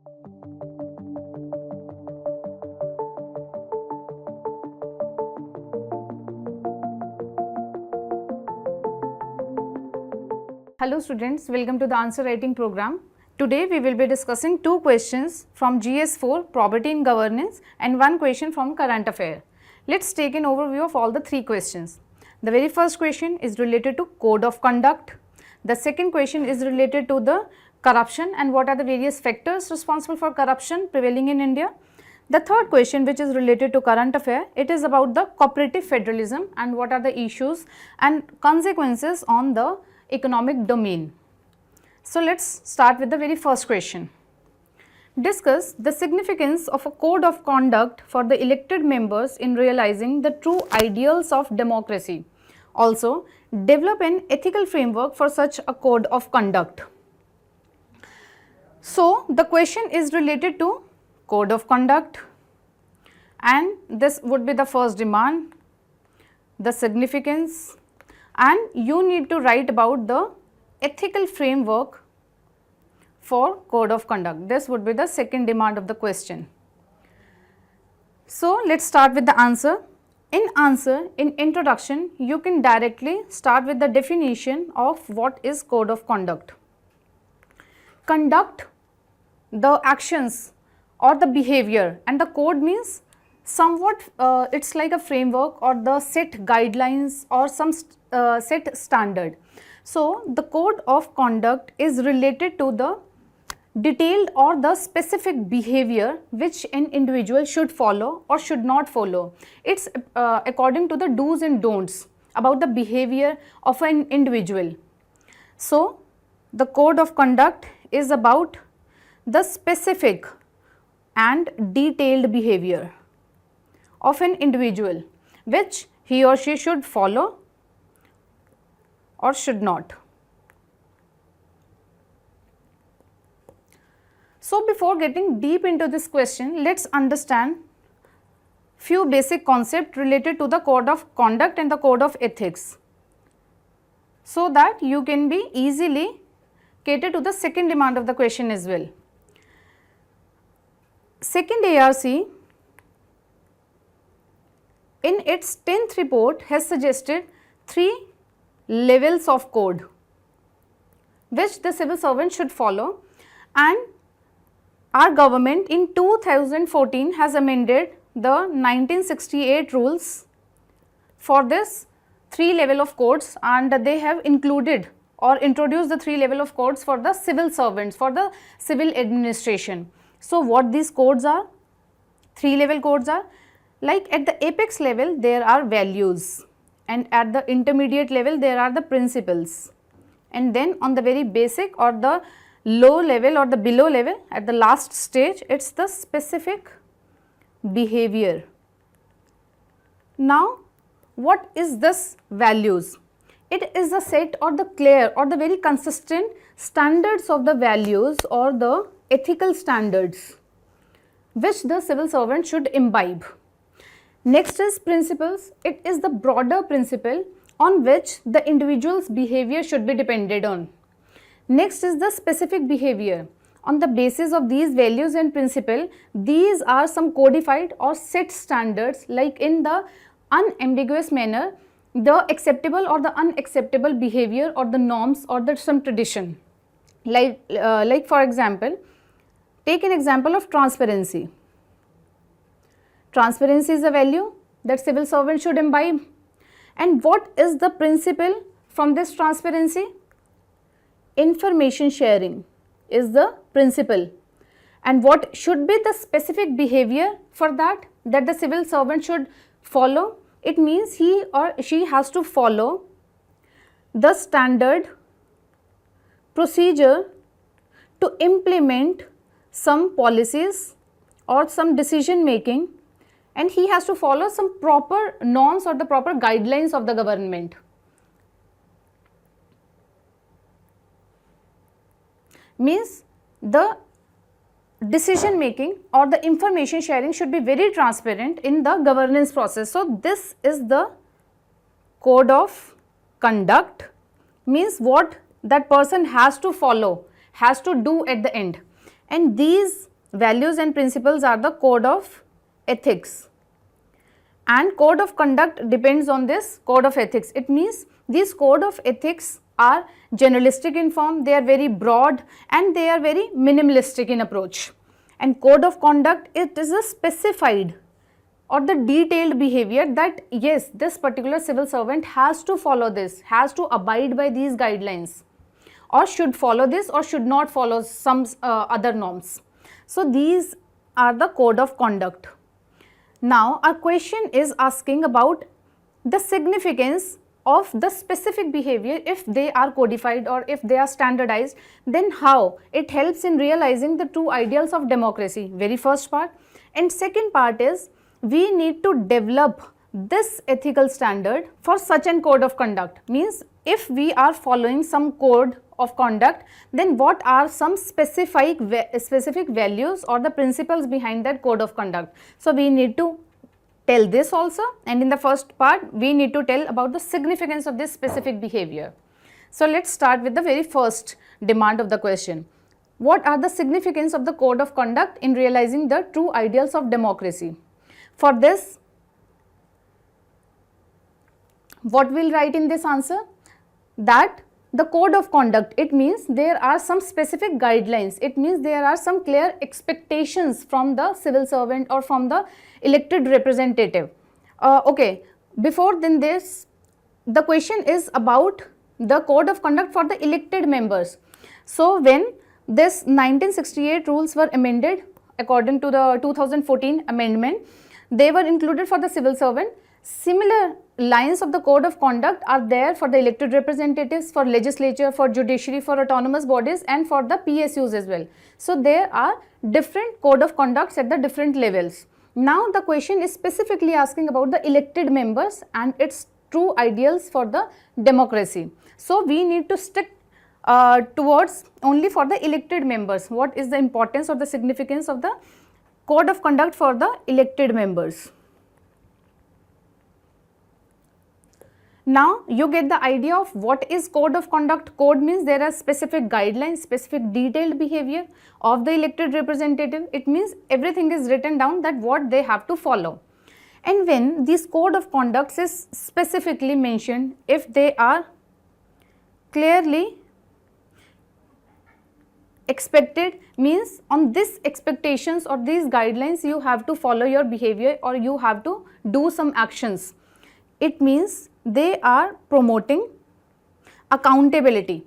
Hello students, welcome to the answer writing program. Today we will be discussing two questions from GS4 Probity in Governance and one question from Current Affair. Let's take an overview of all the three questions. The very first question is related to Code of Conduct. The second question is related to the corruption and what are the various factors responsible for corruption prevailing in India. The third question, which is related to Current Affair, it is about the cooperative federalism and what are the issues and consequences on the economic domain. So let's start with the very first question. Discuss the significance of a code of conduct for the elected members in realizing the true ideals of democracy. Also, develop an ethical framework for such a code of conduct. So the question is related to code of conduct, and this would be the first demand, the significance, and you need to write about the ethical framework for code of conduct. This would be the second demand of the question. So let's start with the answer. In introduction, you can directly start with the definition of what is code of conduct. Conduct, the actions or the behavior, and the code means somewhat it's like a framework or the set guidelines or some set standard. So the code of conduct is related to the detailed or the specific behavior which an individual should follow or should not follow. It's according to the do's and don'ts about the behavior of an individual. So the code of conduct is about the specific and detailed behavior of an individual which he or she should follow or should not. So before getting deep into this question, let's understand few basic concepts related to the code of conduct and the code of ethics, so that you can be easily cater to the second demand of the question as well. Second ARC in its 10th report has suggested 3 levels of code which the civil servant should follow, and our government in 2014 has amended the 1968 rules for this 3 level of codes, and they have included or introduced the 3 level of codes for the civil servants, for the civil administration. So what these codes are? 3 level codes are like at the apex level there are values, and at the intermediate level there are the principles, and then on the very basic or the low level or the below level at the last stage it's the specific behavior. Now what is this values? It is the set or the clear or the very consistent standards of the values or the ethical standards which the civil servant should imbibe. Next is principles. It is the broader principle on which the individual's behavior should be depended on. Next is the specific behavior. On the basis of these values and principle, these are some codified or set standards, like in the unambiguous manner, the acceptable or the unacceptable behavior or the norms or the some tradition. Like for example, take an example of transparency. Transparency is a value that civil servant should imbibe. And what is the principle from this transparency? Information sharing is the principle. And what should be the specific behavior for that the civil servant should follow? It means he or she has to follow the standard procedure to implement some policies or some decision making, and he has to follow some proper norms or the proper guidelines of the government. Means the decision making or the information sharing should be very transparent in the governance process. So this is the code of conduct, means what that person has to follow, has to do at the end, and these values and principles are the code of ethics, and code of conduct depends on this code of ethics. It means these code of ethics are generalistic in form, they are very broad and they are very minimalistic in approach. And code of conduct, it is a specified or the detailed behavior that yes, this particular civil servant has to follow this, has to abide by these guidelines, or should follow this or should not follow some other norms. So these are the code of conduct. Now our question is asking about the significance of the specific behavior if they are codified or if they are standardized, then how it helps in realizing the true ideals of democracy, very first part. And second part is we need to develop this ethical standard for such an code of conduct. Means if we are following some code of conduct, then what are some specific values or the principles behind that code of conduct. So we need to tell this also, and in the first part we need to tell about the significance of this specific behavior. So let's start with the very first demand of the question. What are the significance of the code of conduct in realizing the true ideals of democracy? For this, what we'll write in this answer? That the code of conduct, it means there are some specific guidelines, it means there are some clear expectations from the civil servant or from the elected representative. Okay, before then this, the question is about the code of conduct for the elected members. So when this 1968 rules were amended according to the 2014 amendment, they were included for the civil servant. Similar lines of the code of conduct are there for the elected representatives, for legislature, for judiciary, for autonomous bodies and for the PSUs as well. So there are different code of conducts at the different levels. Now the question is specifically asking about the elected members and its true ideals for the democracy. So we need to stick towards only for the elected members. What is the importance or the significance of the code of conduct for the elected members? Now you get the idea of what is code of conduct. Code means there are specific guidelines, specific detailed behavior of the elected representative. It means everything is written down that what they have to follow. And when this code of conduct is specifically mentioned, if they are clearly expected, means on these expectations or these guidelines you have to follow your behavior or you have to do some actions. It means they are promoting accountability.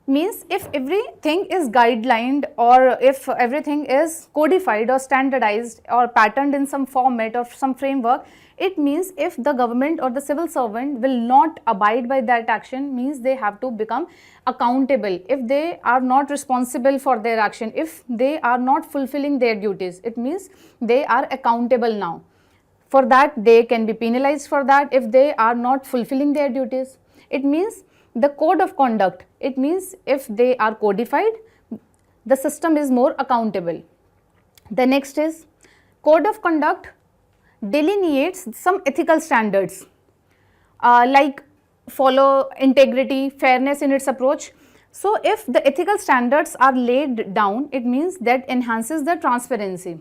Means if everything is guidelined or if everything is codified or standardized or patterned in some format or some framework, it means if the government or the civil servant will not abide by that action, means they have to become accountable. If they are not responsible for their action, if they are not fulfilling their duties, it means they are accountable now. For that they can be penalized for that if they are not fulfilling their duties. It means the code of conduct, it means if they are codified, the system is more accountable. The next is code of conduct delineates some ethical standards like follow integrity, fairness in its approach. So if the ethical standards are laid down, it means that enhances the transparency.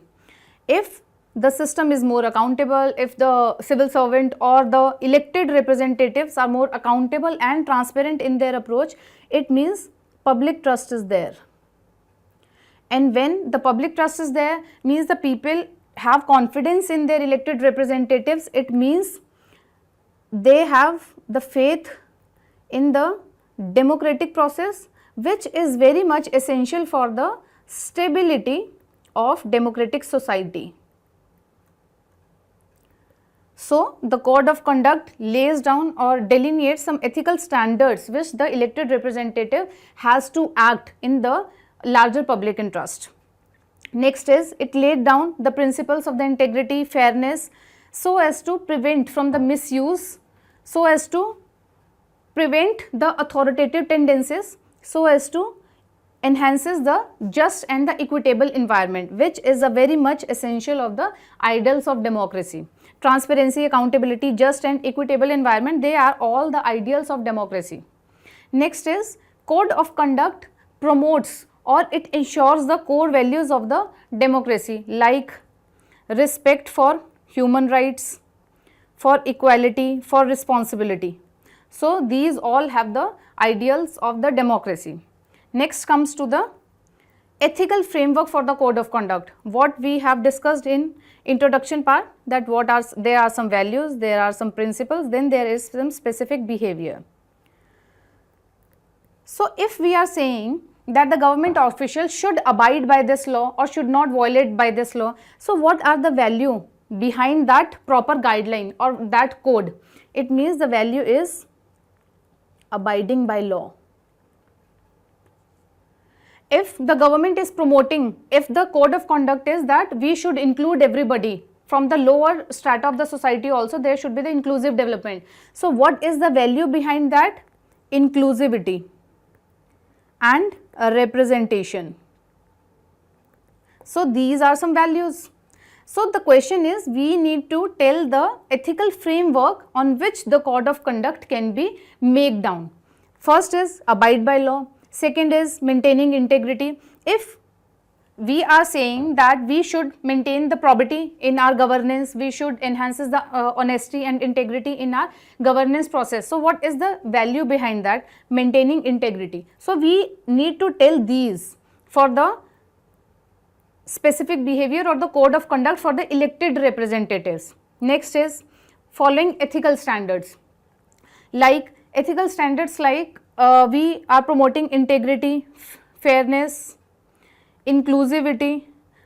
If the system is more accountable, if the civil servant or the elected representatives are more accountable and transparent in their approach, it means public trust is there. And when the public trust is there, means the people have confidence in their elected representatives. It means they have the faith in the democratic process, which is very much essential for the stability of democratic society. So the code of conduct lays down or delineates some ethical standards which the elected representative has to act in the larger public interest. Next is it laid down the principles of the integrity, fairness, so as to prevent from the misuse, so as to prevent the authoritative tendencies, so as to enhances the just and the equitable environment, which is a very much essential of the ideals of democracy. Transparency, accountability, just and equitable environment, they are all the ideals of democracy. Next is code of conduct promotes or it ensures the core values of the democracy like respect for human rights, for equality, for responsibility. So, these all have the ideals of the democracy. Next comes to the ethical framework for the code of conduct. What we have discussed in introduction part, that there are some values, there are some principles, then there is some specific behavior. So, if we are saying that the government official should abide by this law or should not violate by this law, so what are the value behind that proper guideline or that code? It means the value is abiding by law. If the government is promoting, if the code of conduct is that we should include everybody from the lower strata of the society also, there should be the inclusive development. So, what is the value behind that? Inclusivity and representation. So, these are some values. So, the question is, we need to tell the ethical framework on which the code of conduct can be made down. First is abide by law, second is maintaining integrity. If we are saying that we should maintain the probity in our governance, we should enhance the honesty and integrity in our governance process. So, what is the value behind that? Maintaining integrity. So, we need to tell these for the specific behavior or the code of conduct for the elected representatives. Next is following ethical standards, like ethical standards like we are promoting integrity, fairness, inclusivity,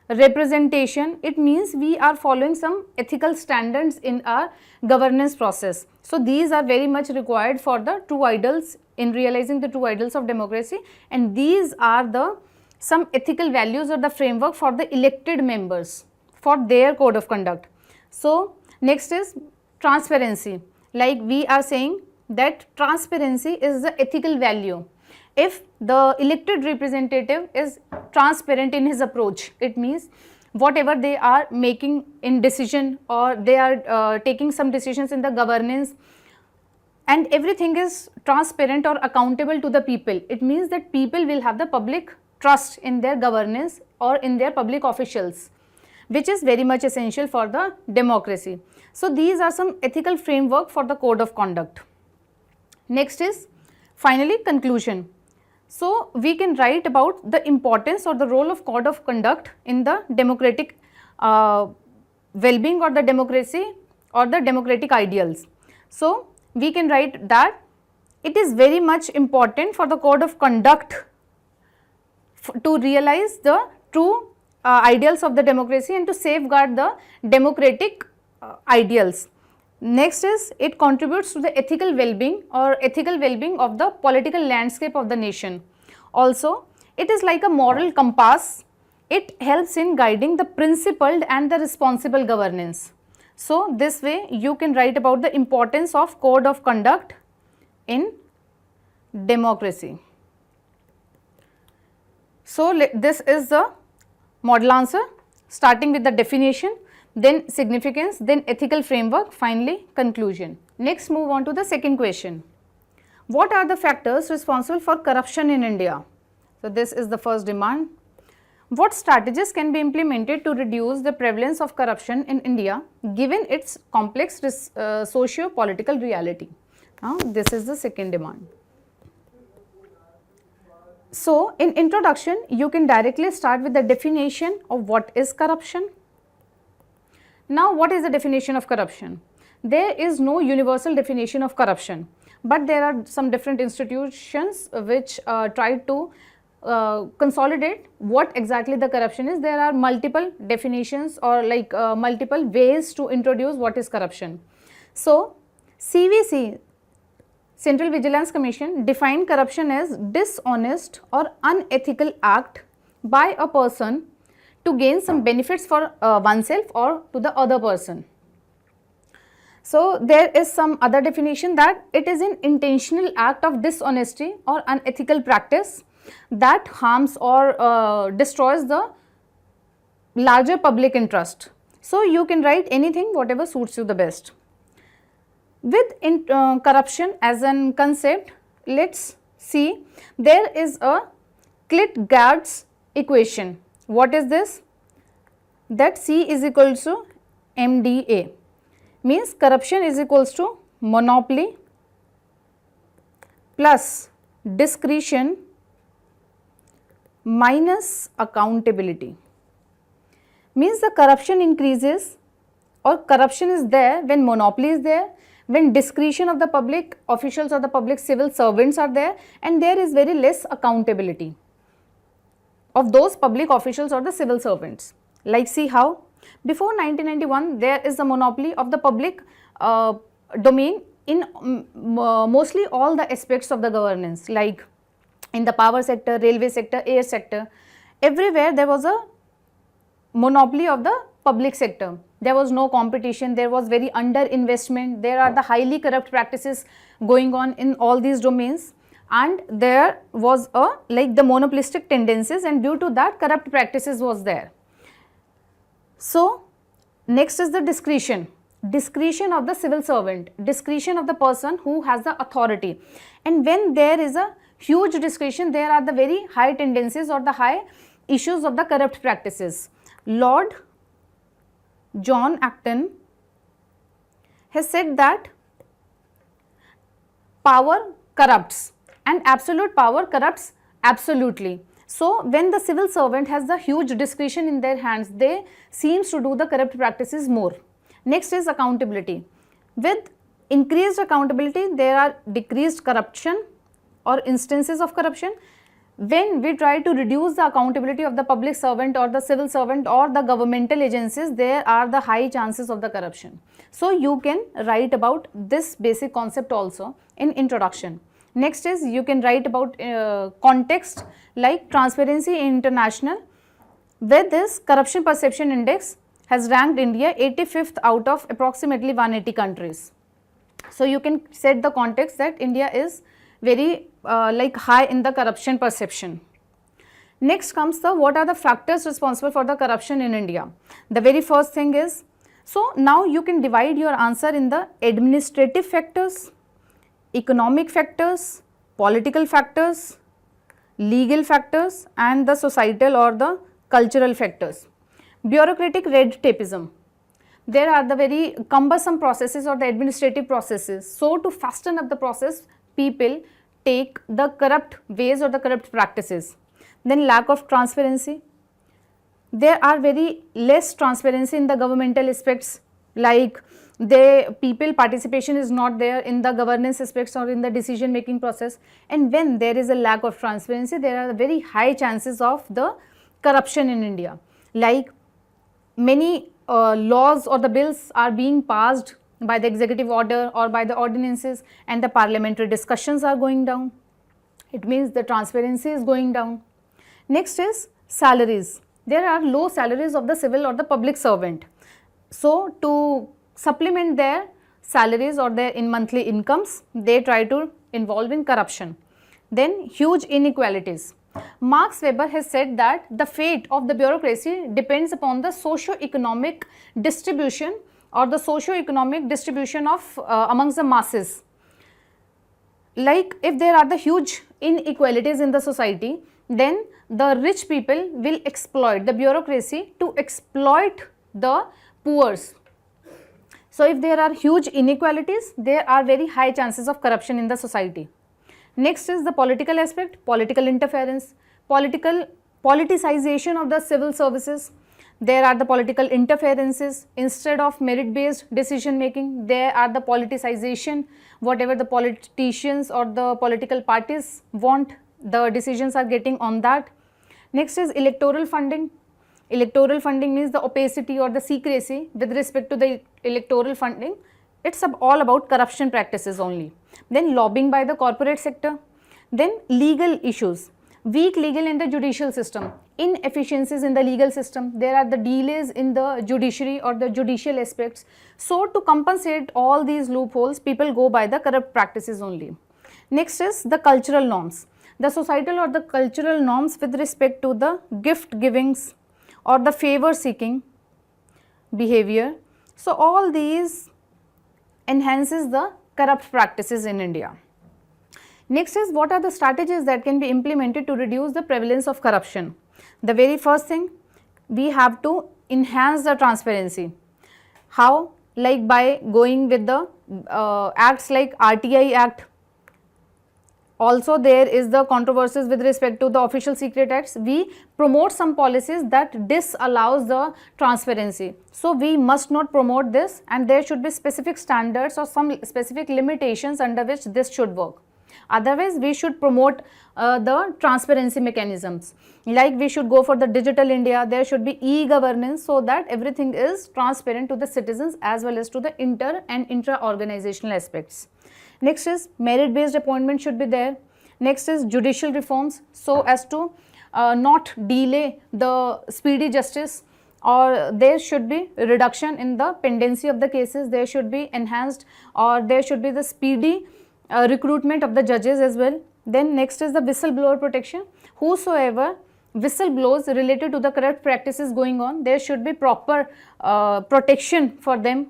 representation. It means we are following some ethical standards in our governance process. So, these are very much required for the true ideals, in realizing the true ideals of democracy, and these are the some ethical values or the framework for the elected members for their code of conduct. So, next is transparency, like we are saying that transparency is the ethical value. If the elected representative is transparent in his approach, it means whatever they are making in decision or they are taking some decisions in the governance and everything is transparent or accountable to the people, it means that people will have the public trust in their governance or in their public officials, which is very much essential for the democracy. So, these are some ethical framework for the code of conduct. Next is finally conclusion. So, we can write about the importance or the role of code of conduct in the democratic well-being or the democracy or the democratic ideals. So, we can write that it is very much important for the code of conduct to realize the true ideals of the democracy and to safeguard the democratic ideals. Next is it contributes to the ethical well-being or ethical well-being of the political landscape of the nation. Also, it is like a moral compass. It helps in guiding the principled and the responsible governance. So, this way you can write about the importance of code of conduct in democracy. So, this is the model answer, starting with the definition, then significance, then ethical framework, finally conclusion. Next, move on to the second question. What are the factors responsible for corruption in India? So, this is the first demand. What strategies can be implemented to reduce the prevalence of corruption in India given its complex socio-political reality? Now, this is the second demand. So, in introduction, you can directly start with the definition of what is corruption. Now, what is the definition of corruption? There is no universal definition of corruption, but there are some different institutions which try to consolidate what exactly the corruption is. There are multiple definitions or like multiple ways to introduce what is corruption. So, CVC, Central Vigilance Commission, defined corruption as dishonest or unethical act by a person to gain some benefits for oneself or to the other person. So, there is some other definition that it is an intentional act of dishonesty or unethical practice that harms or destroys the larger public interest. So, you can write anything whatever suits you the best. With corruption as a concept, let us see there is a Klitgaard's equation. What is this? That C is equals to MDA, means corruption is equals to monopoly plus discretion minus accountability. Means the corruption increases or corruption is there when monopoly is there, when discretion of the public officials or the public civil servants are there, and there is very less accountability of those public officials or the civil servants. Like, see how before 1991 there is a monopoly of the public domain in mostly all the aspects of the governance, like in the power sector, railway sector, air sector, everywhere there was a monopoly of the public sector. There was no competition, there was very under investment, there are the highly corrupt practices going on in all these domains, and there was a like the monopolistic tendencies, and due to that corrupt practices was there. So next is the discretion of the civil servant, discretion of the person who has the authority, and when there is a huge discretion, there are the very high tendencies or the high issues of the corrupt practices. Lord John Acton has said that power corrupts and absolute power corrupts absolutely. So when the civil servant has the huge discretion in their hands, they seems to do the corrupt practices more. Next is accountability. With increased accountability, there are decreased corruption or instances of corruption. When we try to reduce the accountability of the public servant or the civil servant or the governmental agencies, there are the high chances of the corruption. So you can write about this basic concept also in introduction. Next is you can write about context, like Transparency International, where this corruption perception index has ranked India 85th out of approximately 180 countries. So you can set the context that India is very like high in the corruption perception. Next comes the what are the factors responsible for the corruption in India. The very first thing is, so now you can divide your answer in the administrative factors, economic factors, political factors, legal factors, and the societal or the cultural factors. Bureaucratic red tapeism. There are the very cumbersome processes or the administrative processes. So to fasten up the process, people take the corrupt ways or the corrupt practices. Then lack of transparency. There are very less transparency in the governmental aspects, like the people participation is not there in the governance aspects or in the decision making process, and when there is a lack of transparency, there are very high chances of the corruption in India. Like many laws or the bills are being passed by the executive order or by the ordinances, and the parliamentary discussions are going down. It means the transparency is going down. Next is salaries. There are low salaries of the civil or the public servant. So to supplement their salaries or their monthly incomes, they try to involve in corruption. Then huge inequalities. Max Weber has said that the fate of the bureaucracy depends upon the socio-economic distribution or the socio-economic distribution of amongst the masses. Like if there are the huge inequalities in the society, then the rich people will exploit the bureaucracy to exploit the poor. So if there are huge inequalities, there are very high chances of corruption in the society. Next is the political aspect, political interference, politicization of the civil services. There are the political interferences. Instead of merit-based decision making, there are the politicization. Whatever the politicians or the political parties want, the decisions are getting on that. Next is electoral funding. Electoral funding means the opacity or the secrecy with respect to the electoral funding. It's all about corruption practices only. Then lobbying by the corporate sector. Then legal issues. Weak legal and the judicial system, inefficiencies in the legal system, there are the delays in the judiciary or the judicial aspects. So to compensate all these loopholes, people go by the corrupt practices only. Next is the cultural norms, the societal or the cultural norms with respect to the gift givings or the favor seeking behavior. So all these enhances the corrupt practices in India. Next is, what are the strategies that can be implemented to reduce the prevalence of corruption? The very first thing, we have to enhance the transparency. How? Like by going with the acts like RTI Act. Also there is the controversies with respect to the official secret acts. We promote some policies that disallows the transparency. So we must not promote this, and there should be specific standards or some specific limitations under which this should work. Otherwise, we should promote the transparency mechanisms. Like we should go for the digital India, there should be e-governance so that everything is transparent to the citizens as well as to the inter and intra-organizational aspects. Next is merit based appointment should be there. Next is judicial reforms so as to not delay the speedy justice, or there should be reduction in the pendency of the cases. There should be enhanced, or there should be the speedy recruitment of the judges as well. Then next is the whistleblower protection. Whosoever whistleblowers related to the corrupt practices going on, there should be proper protection for them.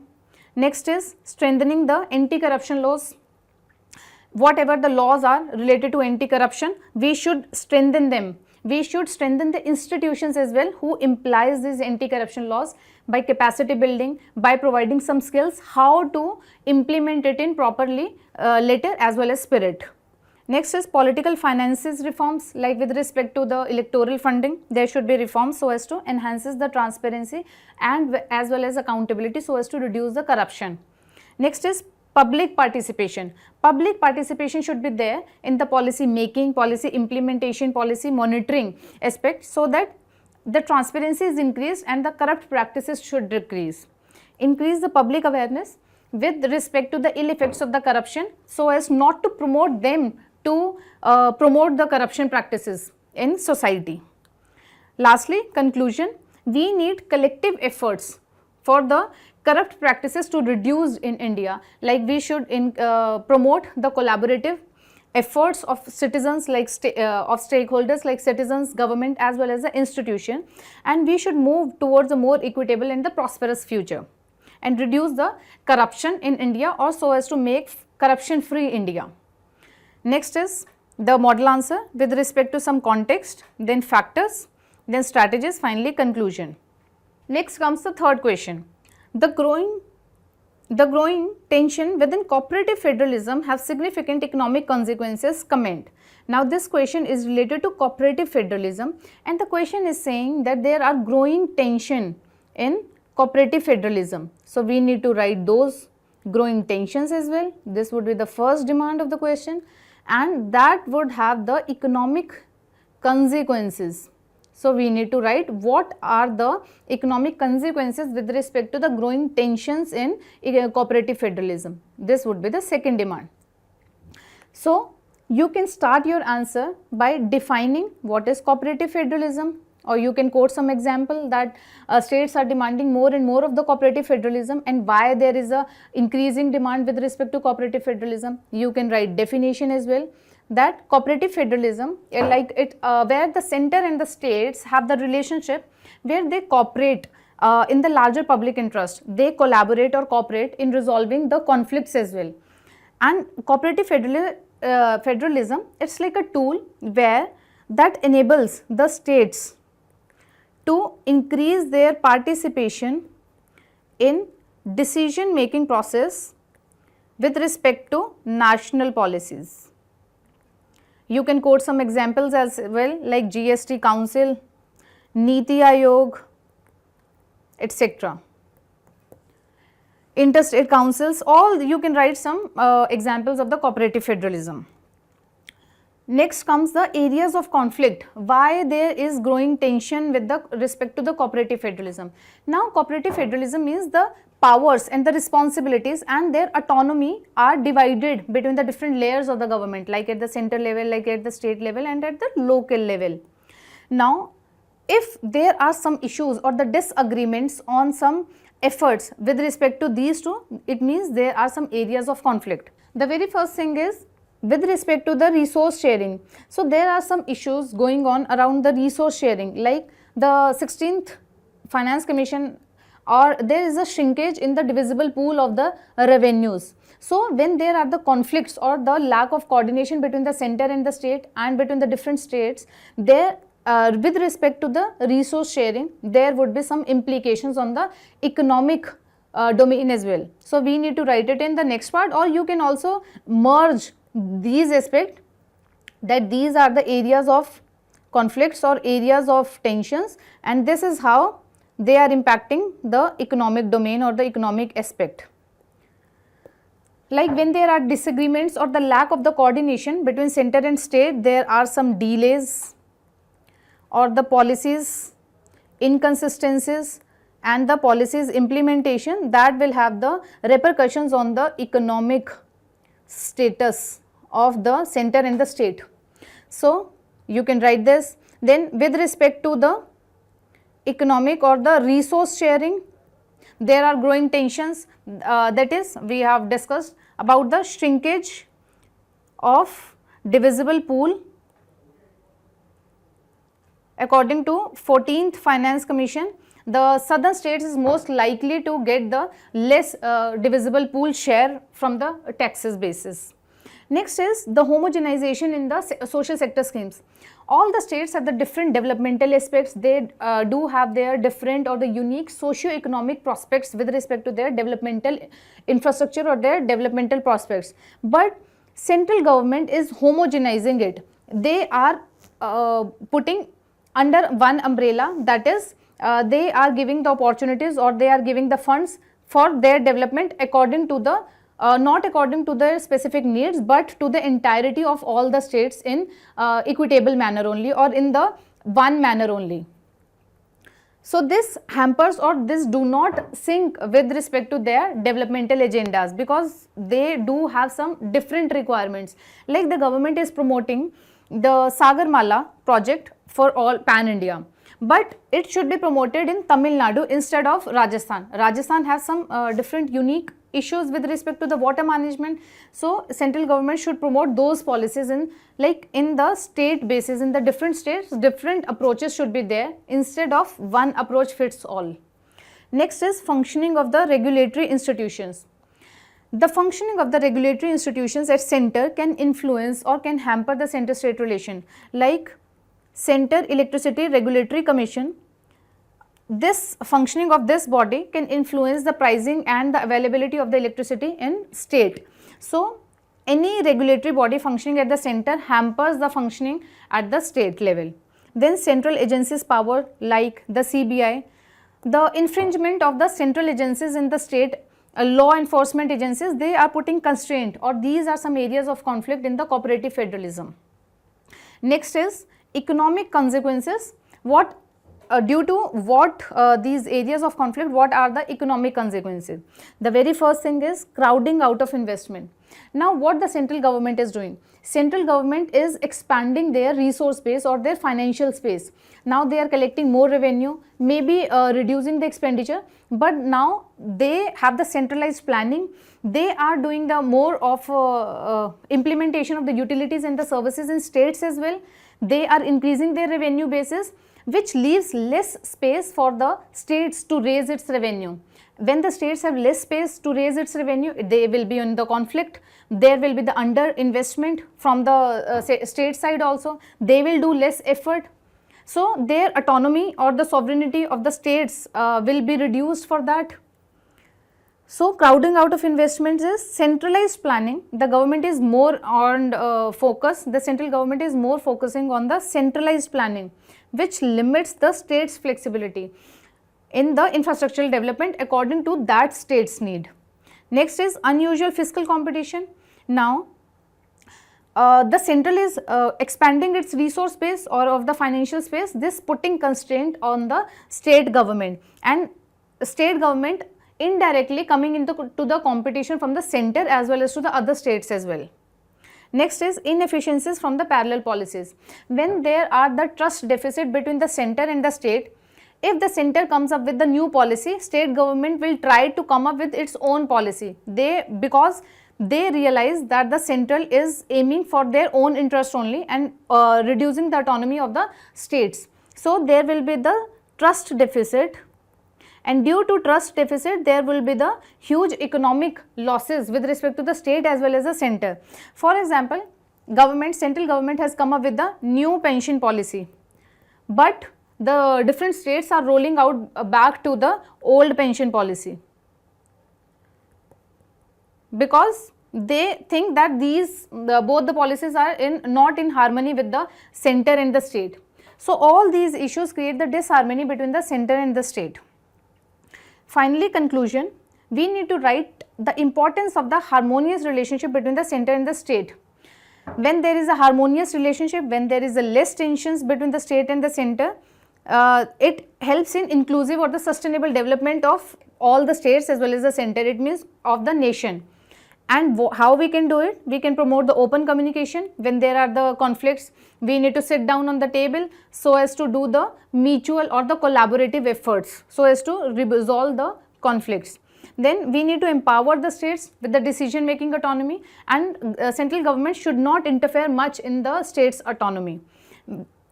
Next is strengthening the anti-corruption laws. Whatever the laws are related to anti-corruption, we should strengthen them. We should strengthen the institutions as well who implies these anti-corruption laws by capacity building, by providing some skills how to implement it in properly letter as well as spirit. Next is political finances reforms, like with respect to the electoral funding, there should be reforms so as to enhances the transparency and as well as accountability so as to reduce the corruption. Next is public participation. Public participation should be there in the policy making, policy implementation, policy monitoring aspect so that the transparency is increased and the corrupt practices should decrease. Increase the public awareness with respect to the ill effects of the corruption so as not to promote them to promote the corruption practices in society. Lastly, conclusion, we need collective efforts for the corrupt practices to reduce in India. Like we should promote the collaborative efforts of citizens, like of stakeholders like citizens, government as well as the institution, and we should move towards a more equitable and the prosperous future and reduce the corruption in India, or so as to make corruption free India. Next is the model answer with respect to some context, then factors, then strategies, finally conclusion. Next comes the third question. The growing tension within cooperative federalism have significant economic consequences. Comment. Now this question is related to cooperative federalism, and the question is saying that there are growing tension in cooperative federalism. So we need to write those growing tensions as well. This would be the first demand of the question, and that would have the economic consequences. So we need to write what are the economic consequences with respect to the growing tensions in cooperative federalism. This would be the second demand. So you can start your answer by defining what is cooperative federalism, or you can quote some example that states are demanding more and more of the cooperative federalism and why there is a increasing demand with respect to cooperative federalism. You can write definition as well, that cooperative federalism, like it where the center and the states have the relationship where they cooperate in the larger public interest. They collaborate or cooperate in resolving the conflicts as well. And cooperative federalism, it's like a tool where that enables the states to increase their participation in decision making process with respect to national policies. You can quote some examples as well, like GST Council, Niti Aayog, etc. Interstate councils, all you can write some examples of the cooperative federalism. Next comes the areas of conflict, why there is growing tension with the respect to the cooperative federalism. Now cooperative federalism means the powers and the responsibilities and their autonomy are divided between the different layers of the government, like at the center level, like at the state level and at the local level. Now if there are some issues or the disagreements on some efforts with respect to these two, it means there are some areas of conflict. The very first thing is with respect to the resource sharing. So there are some issues going on around the resource sharing, like the 16th Finance Commission or there is a shrinkage in the divisible pool of the revenues. So when there are the conflicts or the lack of coordination between the center and the state and between the different states, there with respect to the resource sharing, there would be some implications on the economic domain as well. So we need to write it in the next part, or you can also merge these aspects, that these are the areas of conflicts or areas of tensions, and this is how they are impacting the economic domain or the economic aspect. Like when there are disagreements or the lack of the coordination between center and state, there are some delays or the policies inconsistencies and the policies implementation that will have the repercussions on the economic status of the center and the state. So you can write this. Then with respect to the economic or the resource sharing, there are growing tensions, that is we have discussed about the shrinkage of divisible pool. According to 14th Finance Commission, the southern states is most likely to get the less divisible pool share from the taxes basis. Next is the homogenization in the social sector schemes. All the states have the different developmental aspects. They do have their different or the unique socio-economic prospects with respect to their developmental infrastructure or their developmental prospects. But central government is homogenizing it. They are putting under one umbrella, that is they are giving the opportunities or they are giving the funds for their development according to the not according to their specific needs, but to the entirety of all the states in equitable manner only, or in the one manner only. So this hampers or this do not sync with respect to their developmental agendas, because they do have some different requirements. Like the government is promoting the Sagarmala project for all pan India, but it should be promoted in Tamil Nadu instead of Rajasthan. Rajasthan has some different unique issues with respect to the water management. So central government should promote those policies in the state basis. In the different states, different approaches should be there instead of one approach fits all. Next is functioning of the regulatory institutions. The functioning of the regulatory institutions at center can influence or can hamper the center-state relation, like Center Electricity Regulatory Commission. This functioning of this body can influence the pricing and the availability of the electricity in state. So any regulatory body functioning at the center hampers the functioning at the state level. Then central agencies power, like the CBI, the infringement of the central agencies in the state, law enforcement agencies, they are putting constraint, or these are some areas of conflict in the cooperative federalism. Next is economic consequences. What due to what these areas of conflict, what are the economic consequences? The very first thing is crowding out of investment. Now what the central government is doing? Central government is expanding their resource base or their financial space. Now they are collecting more revenue, maybe reducing the expenditure, but now they have the centralized planning. They are doing the more of implementation of the utilities and the services in states as well. They are increasing their revenue basis, which leaves less space for the states to raise its revenue. When the states have less space to raise its revenue, they will be in the conflict. There will be the under investment from the state side also. They will do less effort. So their autonomy or the sovereignty of the states will be reduced for that. So crowding out of investments is centralized planning. The government is more on focus. The central government is more focusing on the centralized planning, which limits the state's flexibility in the infrastructural development according to that state's need. Next is unusual fiscal competition. Now the central is expanding its resource base or of the financial space, this putting constraint on the state government, and state government indirectly coming into the competition from the center as well as to the other states as well. Next is inefficiencies from the parallel policies. When there are the trust deficit between the center and the state, if the center comes up with the new policy, state government will try to come up with its own policy. Because they realize that the central is aiming for their own interest only and reducing the autonomy of the states. So there will be the trust deficit, and due to trust deficit there will be the huge economic losses with respect to the state as well as the center. For example, central government has come up with the new pension policy, but the different states are rolling out back to the old pension policy because they think that both the policies are not in harmony with the center and the state. So all these issues create the disharmony between the center and the state. Finally, conclusion, we need to write the importance of the harmonious relationship between the center and the state. When there is a harmonious relationship, when there is a less tensions between the state and the center, it helps in inclusive or the sustainable development of all the states as well as the center, it means of the nation. And how we can do it? We can promote the open communication. When there are the conflicts, we need to sit down on the table so as to do the mutual or the collaborative efforts so as to resolve the conflicts. Then we need to empower the states with the decision making autonomy, and central government should not interfere much in the states' autonomy.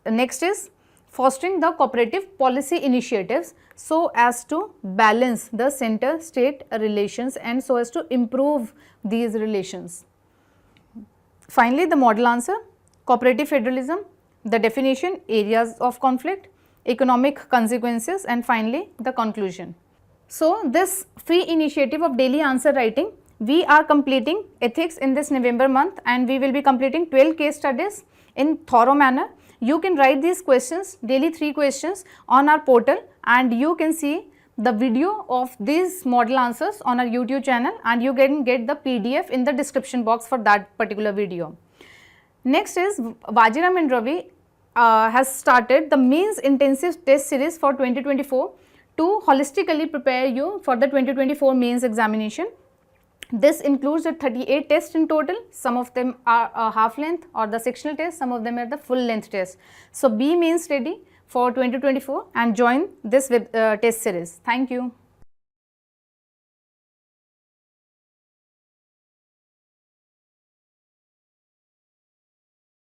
Next is fostering the cooperative policy initiatives so as to balance the center-state relations and so as to improve these relations. Finally, the model answer, cooperative federalism, the definition, areas of conflict, economic consequences, and finally the conclusion. So, this free initiative of daily answer writing, we are completing ethics in this November month, and we will be completing 12 case studies in thorough manner. You can write these questions, daily 3 questions on our portal, and you can see the video of these model answers on our YouTube channel, and you can get the PDF in the description box for that particular video. Next is Vajiram and Ravi has started the mains intensive test series for 2024 to holistically prepare you for the 2024 mains examination. This includes the 38 tests in total. Some of them are half length or the sectional test, some of them are the full length test. So be mains ready for 2024 and join this test series. Thank you.